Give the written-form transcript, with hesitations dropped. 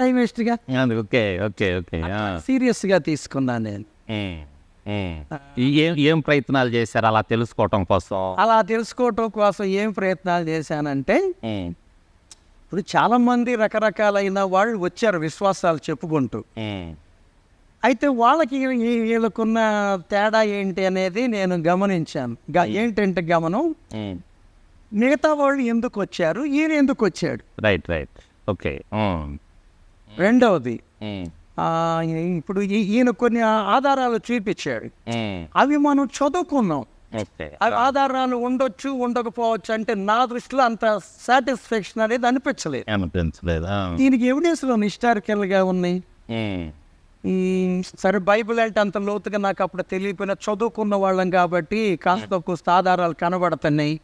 Time వేస్ట్గా okay okay okay సీరియస్గా తీసుకున్నాను నేను. ఏం ప్రయత్నాలు చేశారు అలా తెలుసుకోవటం కోసం? అలా తెలుసుకోవటం కోసం ఏం ప్రయత్నాలు చేశానంటే, ఇప్పుడు చాలామంది రకరకాలైన వాళ్ళు వచ్చారు విశ్వాసాలు చెప్పుకుంటూ. అయితే వాళ్ళకి వీళ్ళకున్న తేడా ఏంటి అనేది నేను గమనించాను. ఏంటంటే గమనం, మిగతా వాళ్ళు ఎందుకు వచ్చారు, ఈయన ఎందుకు వచ్చాడు. Right right okay. రెండవది, ఇప్పుడు ఈయన కొన్ని ఆధారాలు చూపించాడు, అవి మనం చదువుకున్నాం. అవి ఆధారాలు ఉండొచ్చు ఉండకపోవచ్చు, అంటే నా దృష్టిలో అంత సాటిస్ఫాక్షన్ అనేది అనిపించలేదు. దీనికి ఎవిడెన్స్లో హిస్టారికల్గా ఉన్నాయి. సరే, బైబిల్ అంటే అంత లోతుగా నాకు అప్పుడు తెలియకపోయినా చదువుకున్న వాళ్ళం కాబట్టి కాస్త ఆధారాలు కనబడుతున్నాయి.